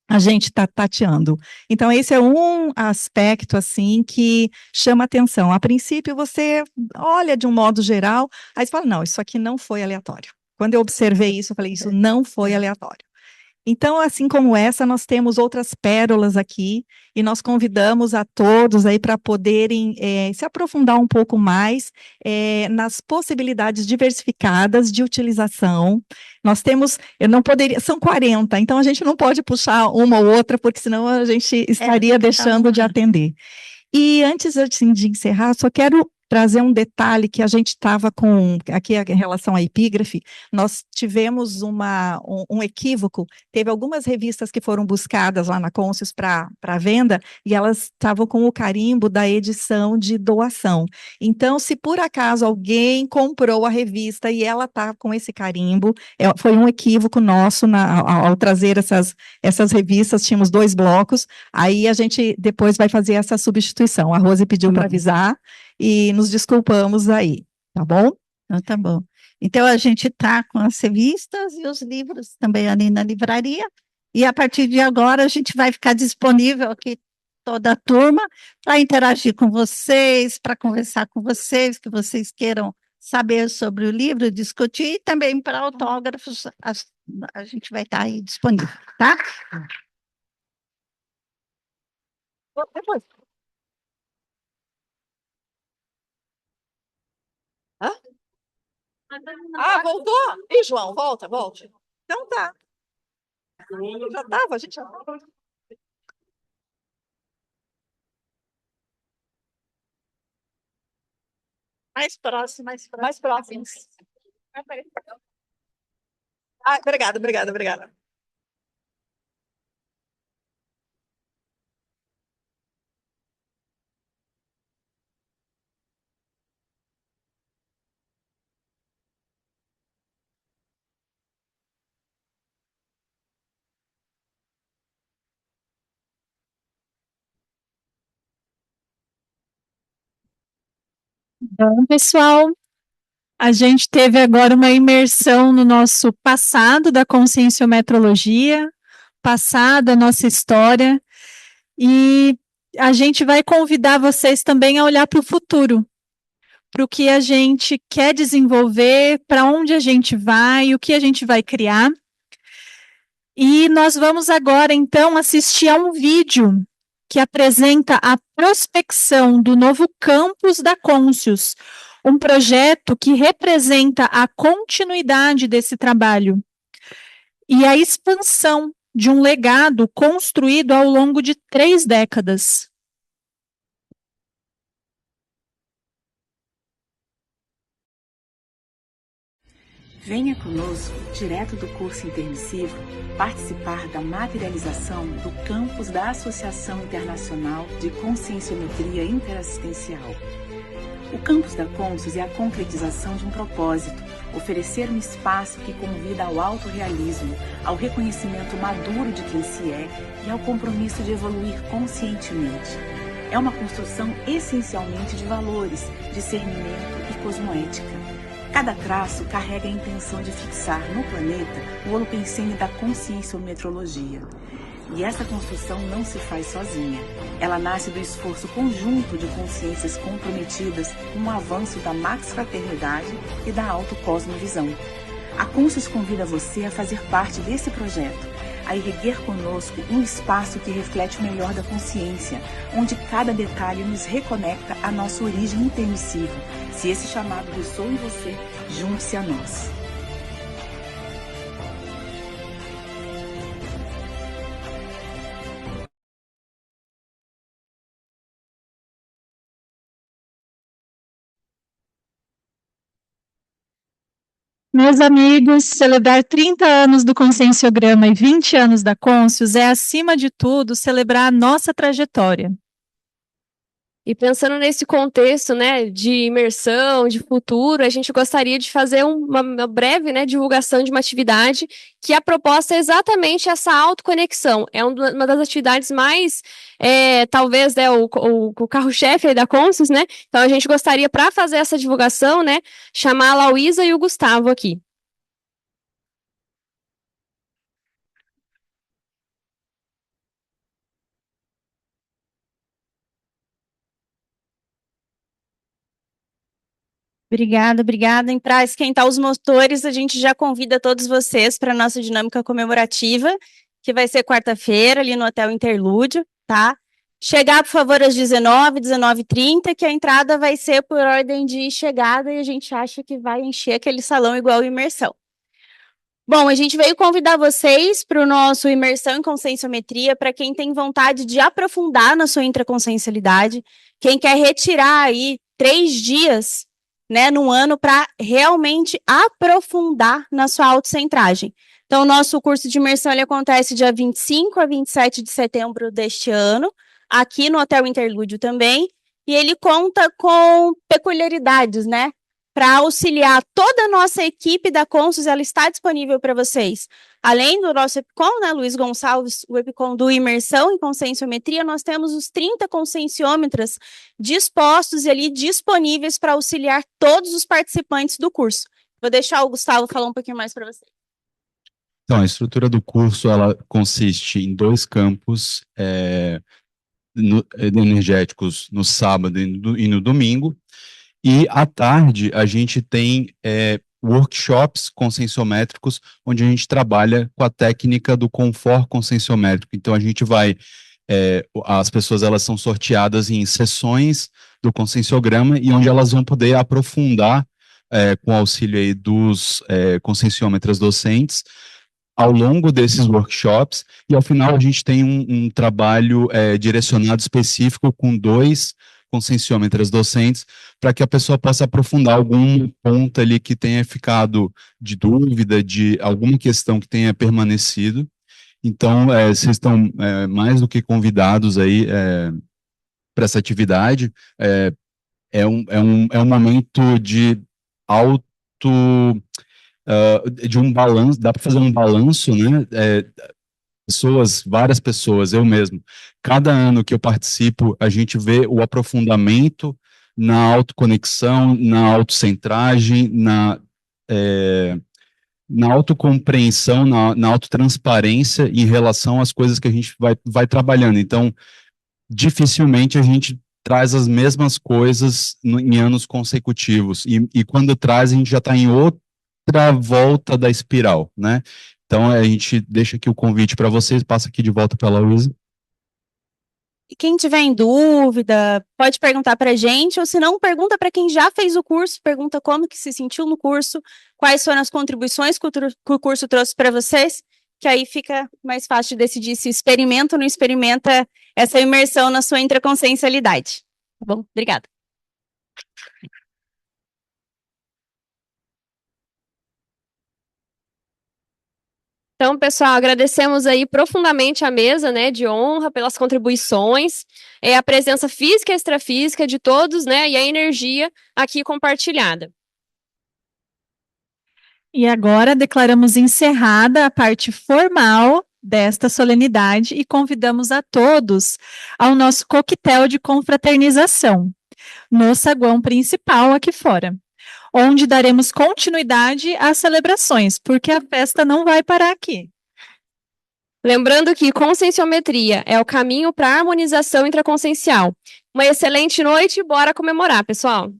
a gente está tateando. Então, esse é um aspecto, assim, que chama atenção. A princípio, você olha de um modo geral, aí você fala, não, isso aqui não foi aleatório. Quando eu observei isso, eu falei, isso não foi aleatório. Então, assim como essa, nós temos outras pérolas aqui, e nós convidamos a todos aí para poderem se aprofundar um pouco mais nas possibilidades diversificadas de utilização. Nós temos, eu não poderia, são 40, então a gente não pode puxar uma ou outra, porque senão a gente estaria deixando de atender. E antes assim, de encerrar, só quero trazer um detalhe que a gente estava com, aqui em relação à epígrafe, nós tivemos um equívoco, teve algumas revistas que foram buscadas lá na Consus para venda, e elas estavam com o carimbo da edição de doação. Então, se por acaso alguém comprou a revista e ela está com esse carimbo, foi um equívoco nosso ao trazer essas revistas, tínhamos 2 blocos, aí a gente depois vai fazer essa substituição. A Rose pediu para avisar, e nos desculpamos aí, tá bom? Então, tá bom. Então, a gente está com as revistas e os livros também ali na livraria, e a partir de agora a gente vai ficar disponível aqui, toda a turma, para interagir com vocês, para conversar com vocês, que vocês queiram saber sobre o livro, discutir, e também para autógrafos, a gente vai estar aí disponível, tá? Depois. Hã? Ah, voltou? Ih, João, volte. Então tá. Já estava, a gente já estava. Mais próximo. Mais próximo. Ah, obrigada. Bom, pessoal, a gente teve agora uma imersão no nosso passado da conscienciometrologia, passado a nossa história, e a gente vai convidar vocês também a olhar para o futuro, para o que a gente quer desenvolver, para onde a gente vai, o que a gente vai criar. E nós vamos agora, então, assistir a um vídeo que apresenta a prospecção do novo campus da Consus, um projeto que representa a continuidade desse trabalho e a expansão de um legado construído ao longo de 3 décadas. Venha conosco, direto do curso intermissivo, participar da materialização do campus da Associação Internacional de Conscienciometria Interassistencial. O campus da Consus é a concretização de um propósito, oferecer um espaço que convida ao autorrealismo, ao reconhecimento maduro de quem se é e ao compromisso de evoluir conscientemente. É uma construção essencialmente de valores, discernimento e cosmoética. Cada traço carrega a intenção de fixar no planeta o holopensene da conscienciometrologia. E essa construção não se faz sozinha. Ela nasce do esforço conjunto de consciências comprometidas com o avanço da max-fraternidade e da autocosmovisão. A Consus convida você a fazer parte desse projeto, a erguer conosco um espaço que reflete o melhor da consciência, onde cada detalhe nos reconecta à nossa origem intermissiva. Se esse chamado ressoa em você, junte-se a nós. Meus amigos, celebrar 30 anos do Conscienciograma e 20 anos da Conscius é, acima de tudo, celebrar a nossa trajetória. E pensando nesse contexto, né, de imersão, de futuro, a gente gostaria de fazer uma breve, né, divulgação de uma atividade que a proposta é exatamente essa autoconexão. É uma das atividades mais, talvez, né, o carro-chefe aí da Consus, né? Então a gente gostaria, para fazer essa divulgação, né, chamar a Lauísa e o Gustavo aqui. Obrigada, obrigada. Para esquentar os motores, a gente já convida todos vocês para a nossa dinâmica comemorativa, que vai ser quarta-feira, ali no Hotel Interlúdio, tá? Chegar, por favor, às 19, 19h30, que a entrada vai ser por ordem de chegada e a gente acha que vai encher aquele salão igual imersão. Bom, a gente veio convidar vocês para o nosso Imersão em Conscienciometria, para quem tem vontade de aprofundar na sua intraconsciencialidade, quem quer retirar aí 3 dias, né, no ano, para realmente aprofundar na sua autocentragem. Então, o nosso curso de imersão ele acontece dia 25 a 27 de setembro deste ano, aqui no Hotel Interlúdio também, e ele conta com peculiaridades, né, para auxiliar toda a nossa equipe da Consus, ela está disponível para vocês. Além do nosso EPICOM, né, Luiz Gonçalves, o EPICOM do Imersão em Conscienciometria, nós temos os 30 conscienciômetras dispostos e ali disponíveis para auxiliar todos os participantes do curso. Vou deixar o Gustavo falar um pouquinho mais para vocês. Então, a estrutura do curso, ela consiste em 2 campos energéticos no sábado e no domingo, e à tarde a gente tem workshops conscienciométricos, onde a gente trabalha com a técnica do confort conscienciométrico. Então a gente vai, as pessoas elas são sorteadas em sessões do conscienciograma, e onde elas vão poder aprofundar, com o auxílio aí dos conscienciômetras docentes, ao longo desses workshops, e ao final a gente tem um trabalho direcionado específico com 2 conscienciômetras docentes, para que a pessoa possa aprofundar algum ponto ali que tenha ficado de dúvida, de alguma questão que tenha permanecido. Então, vocês estão mais do que convidados aí para essa atividade. É um momento de de um balanço, dá para fazer um balanço, né? Várias pessoas, eu mesmo, cada ano que eu participo, a gente vê o aprofundamento na autoconexão, na autocentragem, na autocompreensão, na autotransparência em relação às coisas que a gente vai trabalhando. Então, dificilmente a gente traz as mesmas coisas em anos consecutivos, e quando traz, a gente já está em outra volta da espiral, né? Então, a gente deixa aqui o convite para vocês, passa aqui de volta para a Lauísa. E quem tiver em dúvida, pode perguntar para a gente, ou se não, pergunta para quem já fez o curso, pergunta como que se sentiu no curso, quais foram as contribuições que o curso trouxe para vocês, que aí fica mais fácil de decidir se experimenta ou não experimenta essa imersão na sua intraconsciencialidade. Tá bom? Obrigada. Então, pessoal, agradecemos aí profundamente a mesa, né, de honra pelas contribuições, a presença física e extrafísica de todos, né, e a energia aqui compartilhada. E agora declaramos encerrada a parte formal desta solenidade e convidamos a todos ao nosso coquetel de confraternização no saguão principal aqui fora, onde daremos continuidade às celebrações, porque a festa não vai parar aqui. Lembrando que conscienciometria é o caminho para a harmonização intraconsciencial. Uma excelente noite e bora comemorar, pessoal!